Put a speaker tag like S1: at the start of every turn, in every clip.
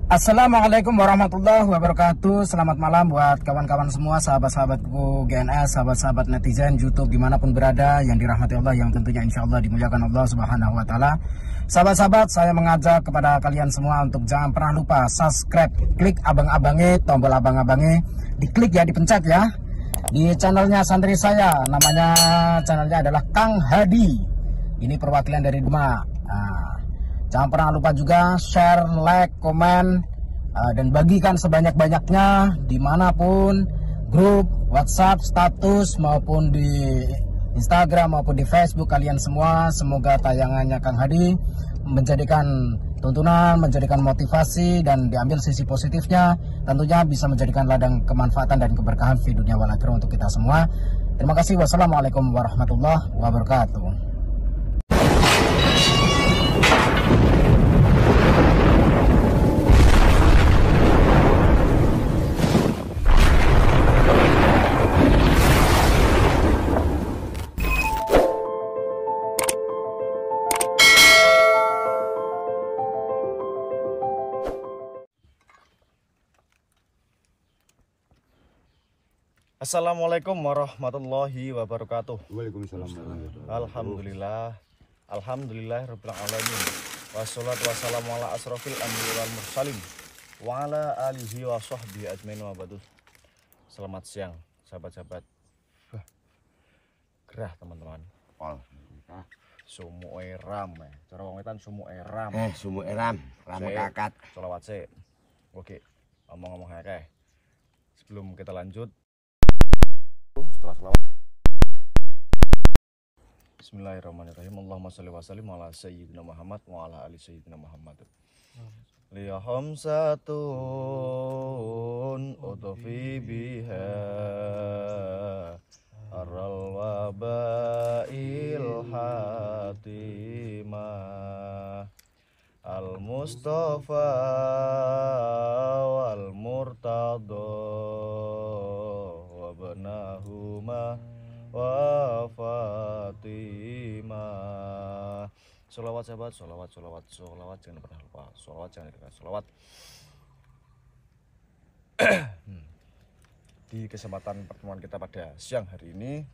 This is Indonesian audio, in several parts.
S1: Assalamualaikum warahmatullahi wabarakatuh. Selamat malam buat kawan-kawan semua, sahabat-sahabatku GNS, sahabat-sahabat netizen YouTube dimanapun berada, yang dirahmati Allah, yang tentunya insya Allah dimuliakan Allah Subhanahu wa Ta'ala. Sahabat-sahabat, saya mengajak kepada kalian semua untuk jangan pernah lupa subscribe, klik abang-abangnya, tombol abang-abangnya, diklik ya, dipencet ya. Di channelnya santri saya, namanya channelnya adalah Kang Hadi. Ini perwakilan dari Demak. Jangan pernah lupa juga share, like, komen, dan bagikan sebanyak-banyaknya dimanapun, grup, WhatsApp, status, maupun di Instagram maupun di Facebook kalian semua. Semoga tayangannya Kang Hadi menjadikan tuntunan, menjadikan motivasi, dan diambil sisi positifnya. Tentunya bisa menjadikan ladang kemanfaatan dan keberkahan di dunia wal akhirah untuk kita semua. Terima kasih. Wassalamualaikum warahmatullahi wabarakatuh.
S2: Assalamualaikum warahmatullahi wabarakatuh.
S3: Waalaikumsalam.
S2: Alhamdulillah, alhamdulillah rabbil alamin. Wassalatu wassalamu ala asrofil anbiya wal mursalin wa ala alihi wa sahbihi ajmain wa ba'du. Selamat siang sahabat-sahabat. Gerah teman-teman. Sumu eram ya. Cara wong wetan sumu eram.
S3: Sumu eram, rame kakat.
S2: Sholawat sik. Oke, ngomong-ngomong akeh. Sebelum kita lanjut, setelah selawat, bismillahirrahmanirrahim. Allahumma sholli wa sallim ala sayyidina Muhammad wa ala ali sayyidina Muhammad. Liya khamsatun utufi biha aral wabail hatimah al mustafa wal murtadha wa banahuma wa Fatimah. Sholawat sahabat, sholawat, sholawat, sholawat, jangan pernah lupa. Sholawat jangan lupa, sholawat. Di kesempatan pertemuan kita pada siang hari ini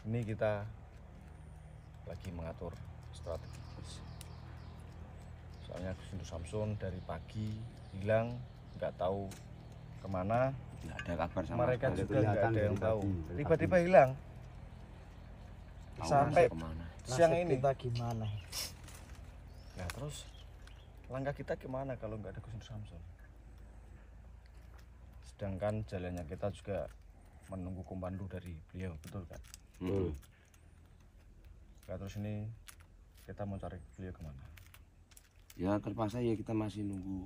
S2: kita lagi mengatur strategi. Soalnya Gus Samsun dari pagi hilang, nggak tahu kemana.
S3: Nggak ada kabar sama
S2: mereka
S3: sekali.
S2: juga nggak ada yang tahu. Tiba-tiba hilang. Sampai siang ini.
S1: Kita gimana?
S2: Nah terus langkah kita gimana kalau nggak ada Gus Samsun? Sedangkan jalannya kita juga menunggu komando dari beliau, betul kan? Nah terus ini kita mau cari beliau kemana?
S3: Ya terpaksa ya kita masih nunggu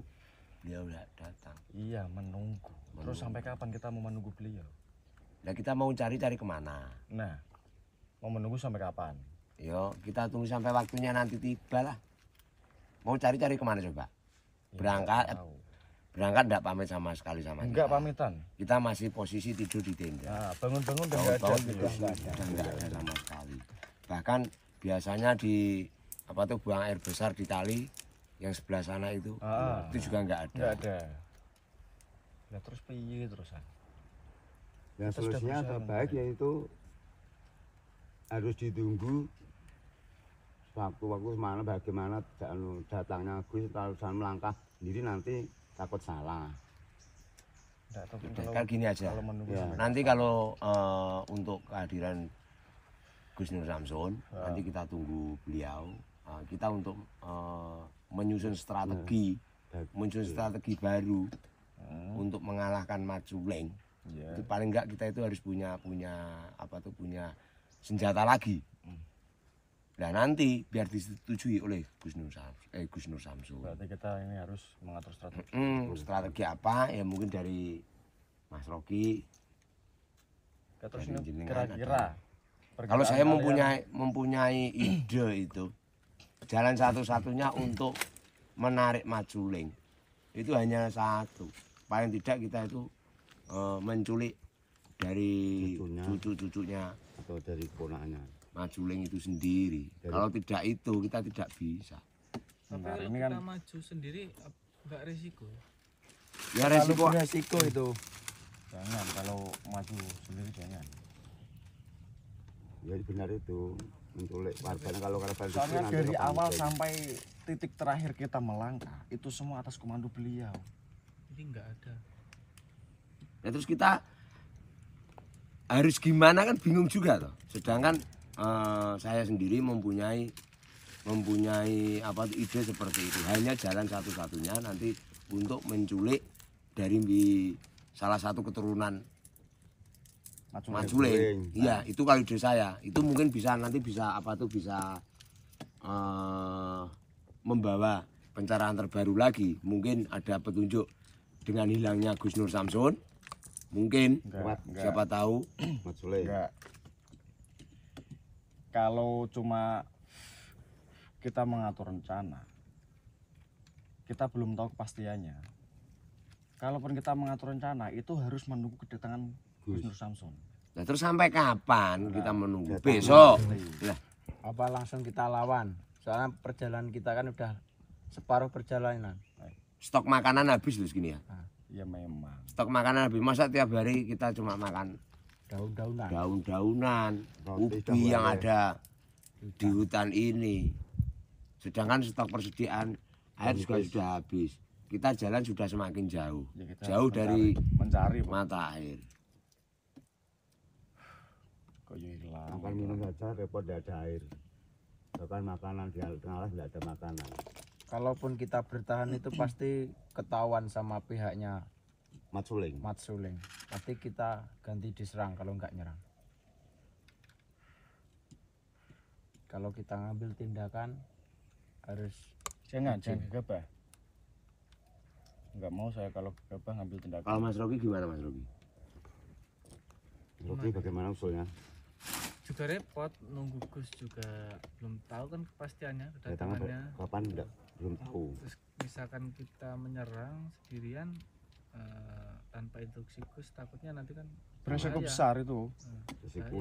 S3: beliau datang.
S2: Iya, menunggu. Terus sampai kapan kita mau menunggu beliau?
S3: Nah kita mau cari-cari kemana?
S2: Nah, mau menunggu sampai kapan?
S3: Yo kita tunggu sampai waktunya nanti tiba lah. Mau cari-cari kemana coba?
S2: Ya,
S3: berangkat enggak pamit sama sekali sama
S2: enggak
S3: kita.
S2: pamitan.
S3: Kita masih posisi tidur di tenda.
S2: Nah, bangun-bangun udah enggak ada.
S3: Udah enggak ada sama sekali. Bahkan biasanya di buang air besar di tali yang sebelah sana itu juga enggak ada.
S2: Enggak ada. Nah terus piye terusan?
S4: Yang solusinya terbaik yaitu harus ditunggu waktu-waktu mana bagaimana datangnya Gus, terusan melangkah sendiri nanti takut salah.
S3: Kan gini aja. Nanti kalau untuk kehadiran Gus Nur Samsun, nanti kita tunggu beliau. Kita untuk menyusun strategi baru untuk mengalahkan Maculeng. Itu paling enggak kita itu harus punya senjata lagi. Nah nanti biar disetujui oleh Gus Nur Samsun.
S2: Berarti kita ini harus mengatur strategi.
S3: Strategi apa? Ya mungkin dari Mas Rocky.
S2: Terus ini kira-kira
S3: kalau saya mempunyai ide itu, jalan satu-satunya untuk menarik Maculeng itu hanya satu. Paling tidak kita itu menculik dari cucu-cucunya
S4: atau dari keponakannya.
S3: Maculeng itu sendiri. Kalau tidak itu kita tidak bisa.
S5: Tapi
S2: Bentar,
S5: kalau
S2: ini
S5: kita
S2: kan
S5: maju sendiri nggak resiko.
S3: Ya resiko
S4: Resiko itu.
S2: jangan, kalau maju sendiri jangan.
S4: Ya benar itu. Menculik warganya kalau karavan itu
S2: Soalnya
S4: nanti
S2: dari
S4: kepancing.
S2: awal sampai titik terakhir kita melangkah itu semua atas komando beliau.
S5: Jadi nggak ada.
S3: Ya terus kita harus gimana kan bingung juga toh. Sedangkan saya sendiri mempunyai apa ide seperti itu. Hanya jalan satu-satunya nanti untuk menculik dari salah satu keturunan Majuling. Iya, itu kalau ide saya. Itu mungkin bisa nanti bisa membawa pencerahan terbaru lagi. Mungkin ada petunjuk dengan hilangnya Gus Nur Samsun. Mungkin siapa tahu.
S4: Majuling.
S2: Enggak. Kalau cuma kita mengatur rencana, kita belum tahu kepastiannya. Kalaupun kita mengatur rencana, itu harus menunggu kedatangan Gus Nur Samsun.
S3: Nah, terus sampai kapan kita menunggu? Besok. Nah,
S6: Apa langsung kita lawan? Soalnya perjalanan kita kan udah separuh perjalanan.
S3: stok makanan habis loh segini ya.
S2: Ya memang.
S3: Stok makanan habis. Masa tiap hari kita cuma makan
S6: Daun-daunan.
S3: daun-daunan,
S4: Roti
S3: ubi yang
S4: dahulu
S3: ada di hutan ini. Sedangkan stok persediaan air juga sudah habis. Kita jalan sudah semakin jauh.
S2: Ya, kita
S3: Jauh dari
S2: mencari
S3: mata air.
S2: kok ya hilang.
S4: Makan minum saja repot tidak ada air. Bahkan makanan di tengah tidak ada makanan.
S6: Kalaupun kita bertahan itu pasti ketahuan sama pihaknya
S4: Majuling.
S6: Matsuling. Pasti kita ganti diserang kalau nggak nyerang. Kalau kita ngambil tindakan harus
S2: Jangan gegabah. Enggak mau saya kalau gegabah ngambil tindakan.
S3: Kalau Mas Rocky gimana Mas Rocky?
S4: Rocky bagaimana usulnya?
S5: Juga repot, nunggu Gus juga belum tahu kan kepastiannya
S4: Datangnya
S5: kedatangannya.
S4: kapan enggak? Belum tahu.
S5: Terus misalkan kita menyerang sendirian tanpa instruksi Gus, takutnya nanti kan
S2: Beresiko
S5: bahaya.
S2: besar itu.
S4: Risiko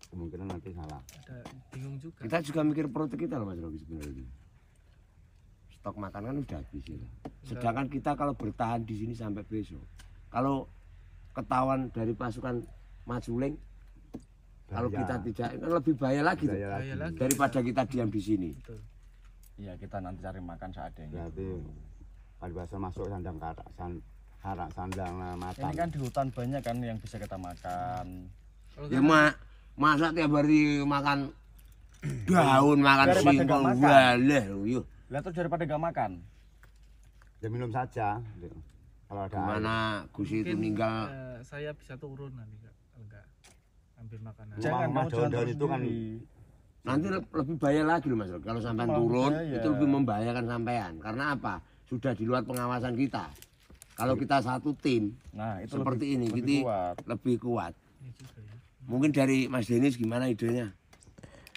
S4: kemungkinan nanti salah.
S5: Ada bingung juga.
S3: Kita juga mikir perut kita loh Mas Rocky sebenarnya. Stok makanan udah habis ya. Sedangkan kita kalau bertahan di sini sampai besok, kalau ketahuan dari pasukan Majuling, kalau kita tidak kan lebih bahaya lagi tuh,
S5: Bahaya lagi.
S3: daripada kita diam di sini.
S5: Betul.
S2: Iya, kita nanti cari makan seadanya.
S4: Berarti kalau bahasa masuk sandang harak sandang matang.
S2: Ini kan di hutan banyak kan yang bisa kita makan.
S5: Kalau
S3: Ya
S5: nggak-
S3: masa tiap hari makan daun, makan
S2: Daripada nggak
S3: singkong,
S2: makan.
S3: waleh, yuk.
S2: Lah terus daripada gak makan.
S4: Ya minum saja. Kalau ada air.
S3: Gimana Gus itu
S5: mungkin,
S3: meninggal?
S5: saya bisa turun nanti Kak, kalau nggak ambil makanan.
S2: Jangan
S4: Rumah
S2: kamu jangan
S4: daun-daun
S2: terus
S4: itu kan
S2: sendiri.
S3: Nanti lebih bahaya lagi loh Mas Rocky. Kalau sampai
S2: Memang
S3: turun
S2: bahaya.
S3: itu lebih membahayakan sampean. Karena apa? Sudah di luar pengawasan kita. Kalau kita satu tim
S2: Nah, itu
S3: seperti
S2: lebih,
S3: ini,
S2: lebih
S3: kita
S2: kuat.
S3: lebih kuat.
S5: Ini juga ya.
S3: Mungkin dari Mas Denis gimana idenya?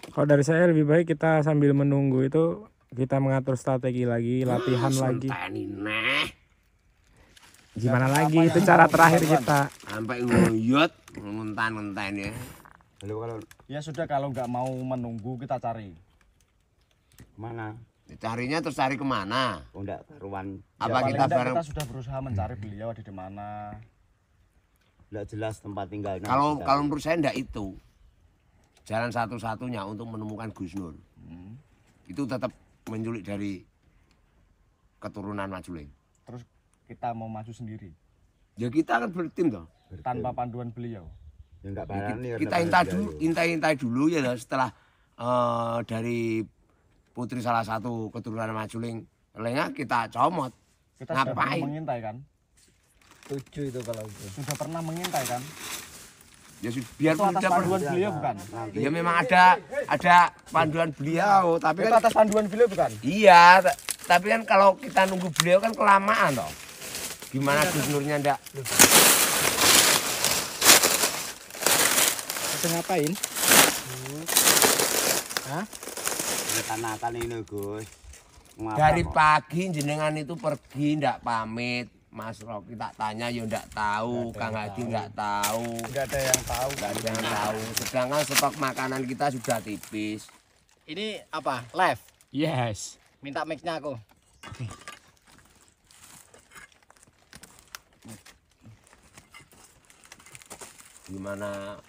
S7: Kalau dari saya lebih baik kita sambil menunggu itu kita mengatur strategi lagi, latihan lagi.
S3: Senteni neh.
S7: Gimana lagi itu cara terakhir kita.
S3: Sampai ngoyot, ngentan-ngentan ya.
S4: Lalu kalau
S2: Ya sudah, kalau nggak mau menunggu kita cari.
S4: mana?
S3: Carinya terus cari kemana?
S4: Oh enggak karuan.
S3: Apa
S2: Paling
S3: kita
S2: enggak
S3: bareng?
S2: kita sudah berusaha mencari beliau ada di mana.
S4: Enggak jelas tempat tinggalnya.
S3: Kalau menurut saya enggak itu. Jalan satu-satunya untuk menemukan Gus Nur. Itu tetap menculik dari keturunan Majuling.
S2: Terus kita mau maju sendiri
S3: Ya kita kan bertim toh.
S2: tanpa panduan beliau.
S4: ya enggak
S3: Ya,
S4: barani
S3: kita intai dulu ya setelah dari putri salah satu keturunan Majuling lengah kita comot.
S2: Kita sudah pernah
S3: Ngapain?
S2: mengintai kan?
S6: setuju itu kalau itu.
S2: Sudah pernah mengintai kan?
S3: Ya biar
S2: Itu atas panduan beliau bukan?
S3: ya memang ada panduan beliau tapi
S2: Itu
S3: kan
S2: atas panduan beliau bukan?
S3: iya tapi kan kalau kita nunggu beliau kan kelamaan toh. Gimana Gus Nurnya ndak?
S6: Itu ngapain?
S4: Akan ini Gus. Ngapa
S3: Dari
S4: kok?
S3: pagi jenengan itu pergi ndak pamit. Mas Rocky tak tanya ya ndak tahu, Kang Hadi ndak tahu.
S6: Nggak ada yang tahu.
S3: Nggak ada yang tahu. Sedangkan stok makanan kita sudah tipis.
S6: Ini apa? Live.
S7: Yes.
S1: Minta mic-nya aku.
S3: Gimana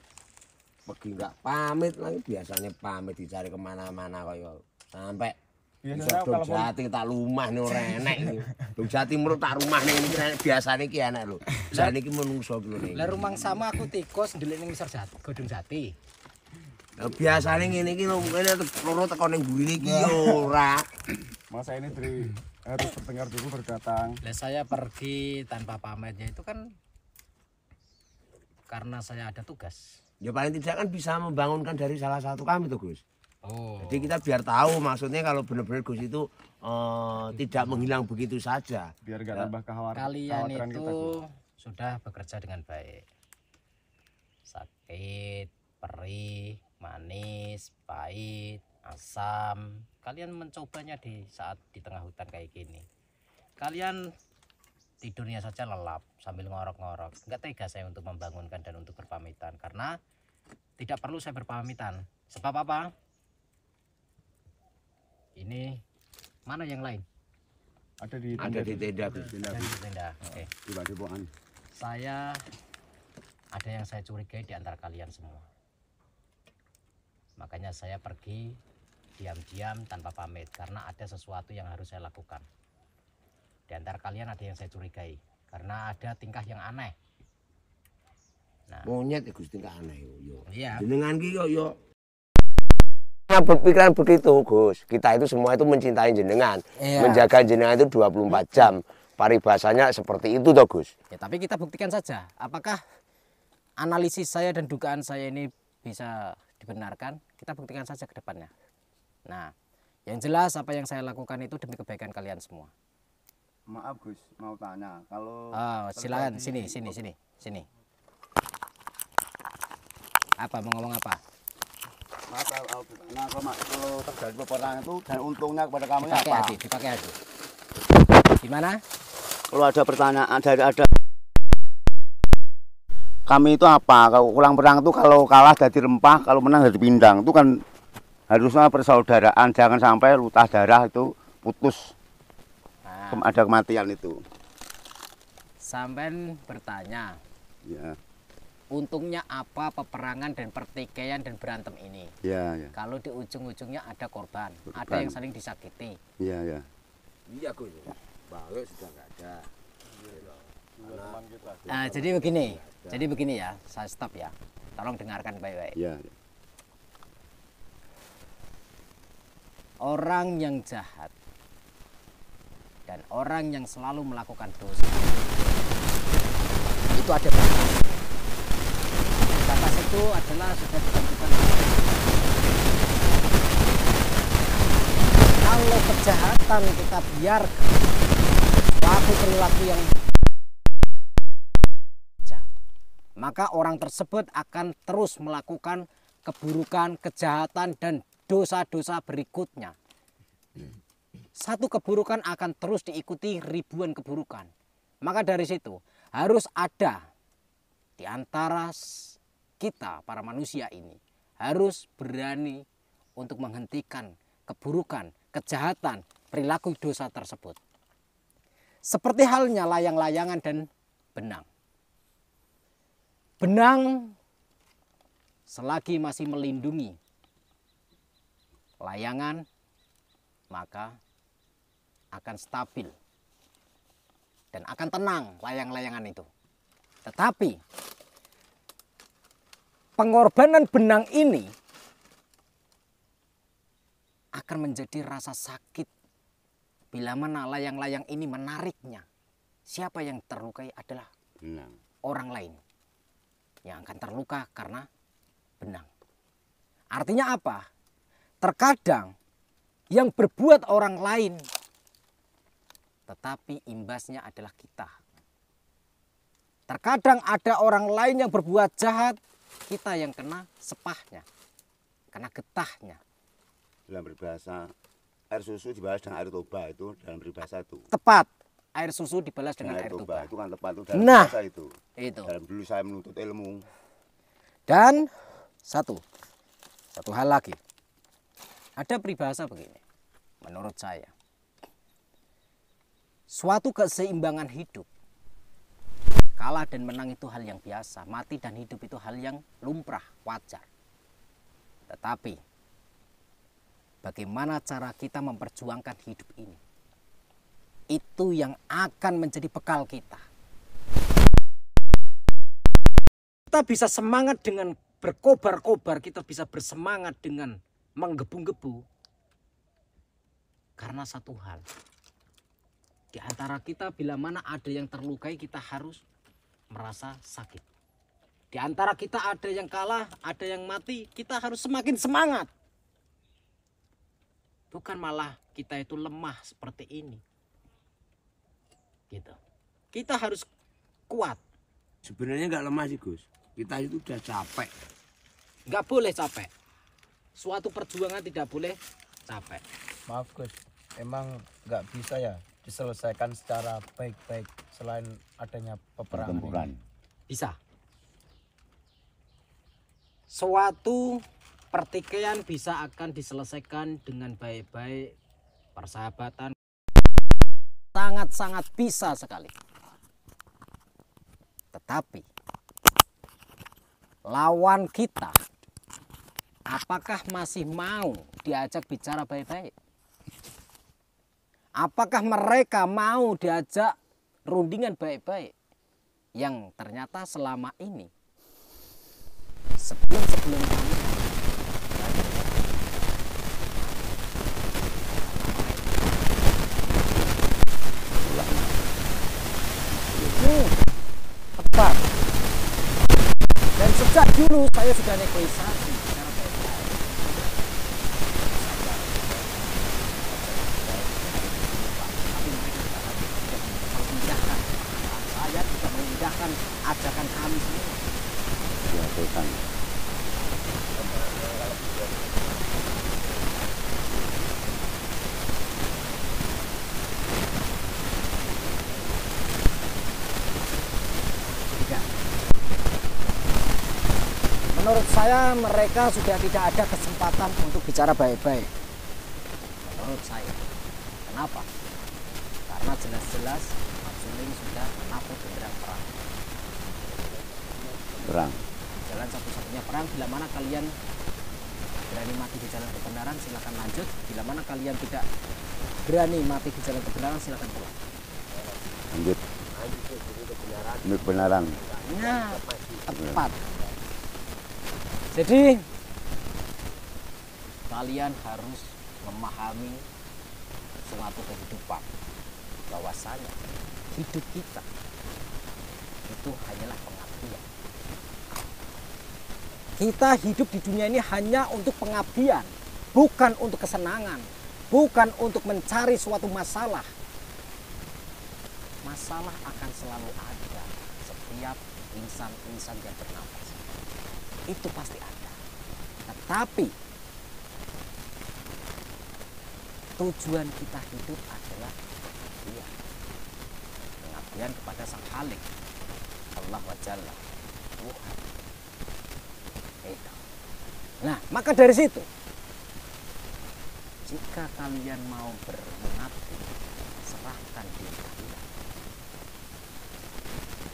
S3: pergi nggak pamit lagi, biasanya pamit dicari kemana-mana koyo sampai
S2: Biasanya
S3: Dok
S2: kalaupun
S3: Jati tak lumah nih renek iki. Dok Jati menurut tak rumah ning iki biasane iki enak lho. Jane iki menungso lho ning.
S1: Lah rumang sama aku tikus ndelik ning ngisor Godhong Jati.
S3: Lah biasane ngene iki lho kene loro teko ning burine iki yo ora.
S2: masa ini harus bertengkar dulu berdatang.
S1: Lah saya pergi tanpa pamit ya itu kan karena saya ada tugas.
S3: Ya paling tidak kan bisa membangunkan dari salah satu kami tuh Gus.
S1: Oh.
S3: Jadi kita biar tahu maksudnya kalau benar-benar Gus itu tidak menghilang begitu saja.
S2: Biar gak nambah
S1: Kalian
S2: kekhawatiran
S1: itu
S2: kita, Gus.
S1: sudah bekerja dengan baik. Sakit, perih, manis, pahit, asam. Kalian mencobanya di saat di tengah hutan kayak gini. Kalian tidurnya saja lelap sambil ngorok-ngorok. Enggak tega saya untuk membangunkan dan untuk berpamitan. Karena tidak perlu saya berpamitan. Sebab apa? Ini mana yang lain?
S2: Ada di
S3: Ada di tenda Gus.
S1: Ada di tenda. Oke.
S4: Di Bokan.
S1: Saya ada yang saya curigai di antara kalian semua. Makanya saya pergi diam-diam tanpa pamit karena ada sesuatu yang harus saya lakukan. Di antara kalian ada yang saya curigai karena ada tingkah yang aneh. Nah,
S3: Monyet ya Gus tingkah aneh yo.
S1: iya.
S3: Jenengan ki yo berpikiran begitu Gus. Kita itu semua itu mencintai jenengan,
S1: Iya.
S3: menjaga jenengan itu 24 jam. Paribasanya seperti itu toh Gus.
S1: Ya, tapi kita buktikan saja apakah analisis saya dan dugaan saya ini bisa dibenarkan. Kita buktikan saja ke depannya. Nah, yang jelas apa yang saya lakukan itu demi kebaikan kalian semua.
S4: Maaf Gus, mau tanya. Kalau
S1: Silakan sini. Apa mau ngomong apa?
S4: maaf kalau terjadi peperangan itu dan untungnya kepada kami
S1: Dipakai
S4: apa?
S1: hati, dipakai hati. Gimana?
S4: Kalau ada pertanyaan dari ada kami itu apa? Kalau pulang perang itu kalau kalah jadi rempah, kalau menang jadi pindang. Itu kan harusnya persaudaraan, jangan sampai lutah darah itu putus.
S1: Nah,
S4: Ada kematian itu.
S1: sampean bertanya,
S4: Ya,
S1: untungnya apa peperangan dan pertikaian dan berantem ini?
S4: ya, ya,
S1: Kalau di ujung-ujungnya ada korban, ada
S4: Korban.
S1: yang saling disakiti.
S4: ya, ya.
S3: Iya Gus. Balik sudah enggak ada.
S1: Jadi begini ya, saya stop ya. Tolong dengarkan baik-baik.
S4: Ya, ya.
S1: Orang yang jahat dan orang yang selalu melakukan dosa itu ada batas. Batas itu adalah sudah ditentukan. Kalau kejahatan kita biarkan perilaku yang maka orang tersebut akan terus melakukan keburukan, kejahatan, dan dosa-dosa berikutnya. Satu keburukan akan terus diikuti ribuan keburukan. Maka dari situ harus ada di antara kita, para manusia ini, harus berani untuk menghentikan keburukan, kejahatan, perilaku dosa tersebut. Seperti halnya layang-layangan dan benang. Benang selagi masih melindungi layangan, maka akan stabil dan akan tenang layang-layangan itu. Tetapi pengorbanan benang ini akan menjadi rasa sakit bila mana layang-layang ini menariknya. Siapa yang terlukai adalah
S4: Benang.
S1: orang lain yang akan terluka karena benang. Artinya apa? Terkadang yang berbuat orang lain, tetapi imbasnya adalah kita. Terkadang ada orang lain yang berbuat jahat, kita yang kena sepahnya, kena getahnya.
S4: Dalam berbahasa air susu dibalas dengan air toba itu dalam berbahasa itu.
S1: Tepat, air susu dibalas dengan air tuba.
S4: Itu kan tepat itu dalam
S1: Nah,
S4: bahasa itu.
S1: Itu.
S4: Dalam dulu saya menuntut ilmu.
S1: Dan satu hal lagi. Ada peribahasa begini, menurut saya. suatu keseimbangan hidup. Kalah dan menang itu hal yang biasa, mati dan hidup itu hal yang lumrah, wajar. Tetapi bagaimana cara kita memperjuangkan hidup ini? Itu yang akan menjadi bekal kita. Kita bisa semangat dengan berkobar-kobar, kita bisa bersemangat dengan menggebu-gebu. Karena satu hal, di antara kita bila mana ada yang terlukai, kita harus merasa sakit. Di antara kita ada yang kalah, ada yang mati, kita harus semakin semangat. Bukan malah kita itu lemah seperti ini. Gitu. Kita harus kuat.
S3: Sebenarnya nggak lemah sih Gus. Kita itu udah capek.
S1: Nggak boleh capek. Suatu perjuangan tidak boleh capek.
S6: Maaf Gus, emang nggak bisa ya diselesaikan secara baik-baik selain adanya peperangan
S4: Pertempuran.
S6: ini?
S1: Bisa. Suatu pertikaian bisa akan diselesaikan dengan baik-baik. Persahabatan sangat-sangat bisa sekali. Tetapi lawan kita apakah masih mau diajak bicara baik-baik? Apakah mereka mau diajak rundingan baik-baik? Yang ternyata selama ini sebelum kami tepat. Dan sejak dulu saya sudah negosiasi secara baik-baik. Tapi mereka tidak memindahkan. Saya tidak memindahkan ajakan kami semua.
S4: Dilakukan.
S1: Tidak. Menurut saya mereka sudah tidak ada kesempatan untuk bicara baik-baik. Menurut saya. Kenapa? Karena jelas-jelas Mas Suling sudah menabuh genderang perang.
S4: Perang.
S1: Jalan satu-satunya perang. Bila mana kalian berani mati di jalan kebenaran, silakan lanjut. Bila mana kalian tidak berani mati di jalan kebenaran, silakan pulang.
S4: Lanjut. Demi kebenaran.
S1: Nah, tepat. Jadi kalian harus memahami suatu kehidupan, bahwasanya hidup kita itu hanyalah pengabdian. Kita hidup di dunia ini hanya untuk pengabdian, bukan untuk kesenangan, bukan untuk mencari suatu masalah. Masalah akan selalu ada setiap insan-insan yang bernafas. Itu pasti ada. Tetapi tujuan kita hidup adalah pengabdian. Pengabdian kepada Sang Khalik, Allah wa Jalla, Tuhan. Itu. Nah, maka dari situ, jika kalian mau mengabdi, serahkan diri kalian.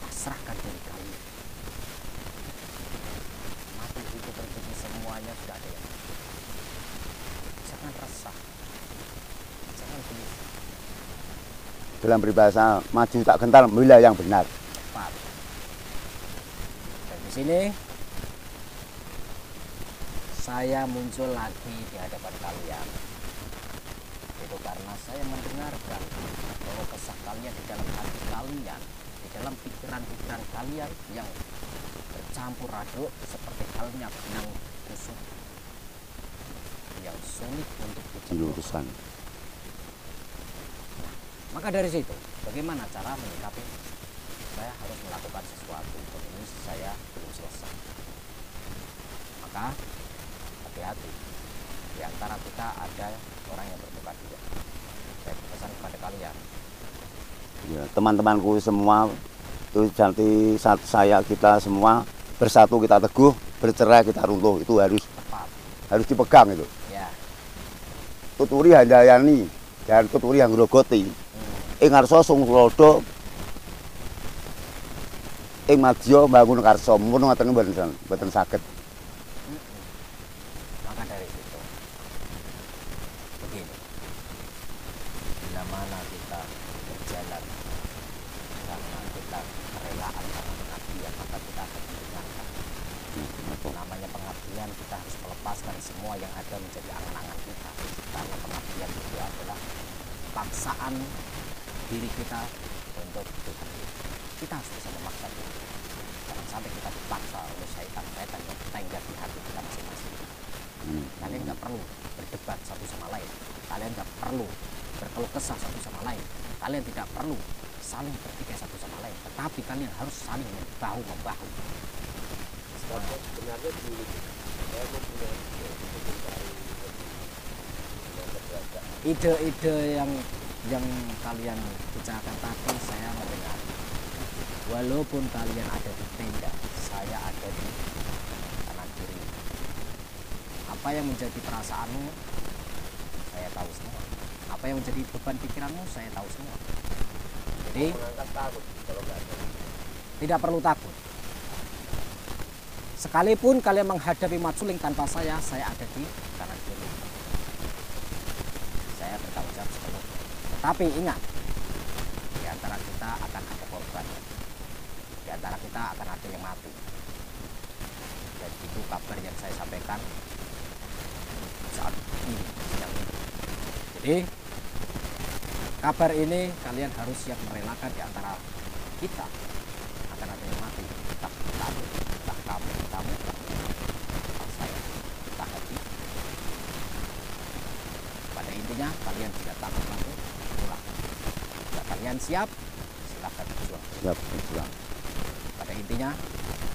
S1: Pasrahkan diri kalian. Mati hidup rezeki semuanya sudah ada yang. Jangan resah. Jangan gelisah.
S4: Dalam peribahasa maju tak gentar, membela yang benar.
S1: Tepat. Dan di sini saya muncul lagi di hadapan kalian. Itu karena saya mendengarkan bahwa kesah kalian di dalam hati kalian, di dalam pikiran-pikiran kalian yang bercampur aduk seperti halnya benang busuk yang sulit untuk
S4: Diluruskan.
S1: Maka dari situ, bagaimana cara menyikapi? Saya harus melakukan sesuatu untuk ini saya belum selesai. Maka hati-hati. Di antara kita ada orang yang bertukar juga. Saya pesan kepada kalian.
S4: Ya, teman-temanku semua itu nanti saya kita semua bersatu kita teguh, bercerai kita runtuh. Itu
S1: Tepat.
S4: harus dipegang itu.
S1: Ya.
S4: Tuturi handayani dan tuturi yang grogoti. ing ngarsa sung Tulodo ing madya bangun karsa mun ngoten mboten saged.
S1: Maka dari itu begini, bila mana kita berjalan karena kita kerelaan karena pengabdian, maka kita akan mendengarkan. Namanya pengabdian, kita harus melepaskan semua yang ada menjadi angan-angan kita, karena pengabdian itu adalah paksaan diri kita untuk Tuhan. Kita harus bisa memaksa diri. Jangan sampai kita dipaksa oleh syaitan-syaitan yang bertengger di hati kita masing-masing. Kalian nggak perlu berdebat satu sama lain. Kalian nggak perlu berkeluh kesah satu sama lain. Kalian tidak perlu saling bertikai satu sama lain. Tetapi kalian harus saling bahu membahu.
S3: Sebenarnya dulu saya punya
S1: ide-ide yang kalian bicarakan tadi saya mendengar. Walaupun kalian ada di tenda, saya ada di kanan kiri. Apa yang menjadi perasaanmu, saya tahu semua. Apa yang menjadi beban pikiranmu, saya tahu semua. Jadi tidak perlu takut. Sekalipun kalian menghadapi matsuling tanpa saya ada di kanan kiri. Saya bertanggung jawab sepenuhnya. Tetapi ingat, di antara kita akan ada korban. Di antara kita akan ada yang mati. Dan itu kabar yang saya sampaikan saat ini, siang ini. Jadi kabar ini kalian harus siap merelakan di antara kita akan ada yang mati. Entah kamu, entah kamu, entah saya, entah hati. Pada intinya kalian tidak takut lagi pulang. Jika kalian siap, silahkan berjuang.
S4: Siap, berjuang.
S1: Pada intinya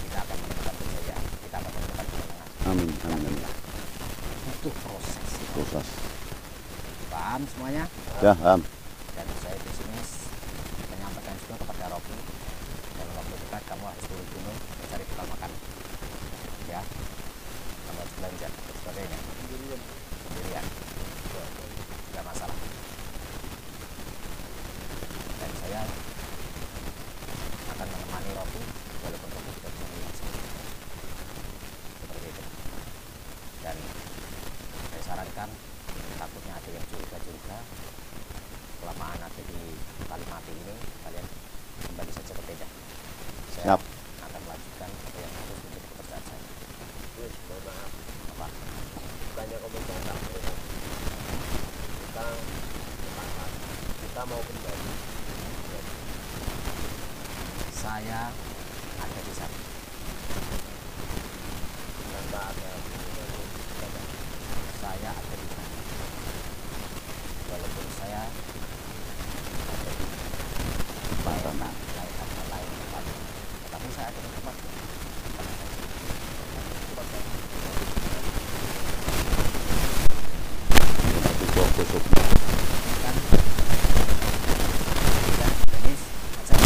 S1: kita akan menemukan kejayaan, kita akan menemukan kemenangan.
S4: Amin, amin.
S1: Butuh proses.
S4: Proses.
S1: Paham semuanya?
S4: Ya, paham.
S1: Dan saya di sini menyampaikan juga kepada Rocky, dalam waktu dekat kamu harus turun gunung mencari bekal makan. Ya, kamu harus belanja dan sebagainya. Sendirian. Tidak masalah. Dan saya akan menemani Rocky walaupun Rocky tidak bisa melihat sendiri. Seperti itu. Dan saya sarankan, takutnya ada yang curiga-curiga, kelamaan ada di Kalimati ini, kalian kembali saja ke tenda. Saya
S4: Siap.
S1: akan melanjutkan apa yang harus menjadi pekerjaan saya.
S3: mohon maaf,
S1: Apa?
S3: bukannya komentar kita sepakat, kita mau kembali.
S1: Saya ada di sana.
S3: Tanpa ada
S1: Saya ada di sana. Walaupun saya ada di lain tempat, tetapi saya ada di tempat. Kan? Ya, jadi saya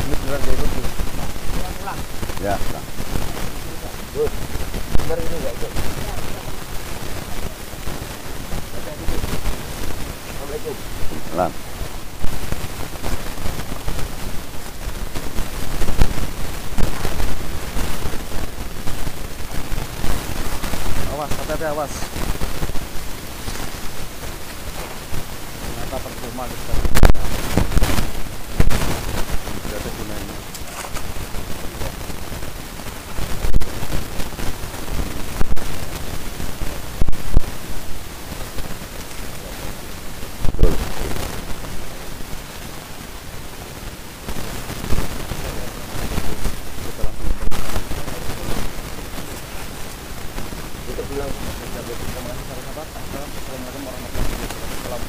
S1: ini
S6: beneran dari Ruki.
S4: Ya, Pak.
S6: Bener ini enggak itu? Assalamualaikum.
S4: Salam.
S6: Awas, hati-hati awas. Ternyata percuma kita. Tidak ada gunanya. Kita bilang Assalamualaikum warahmatullahi wabarakatuh.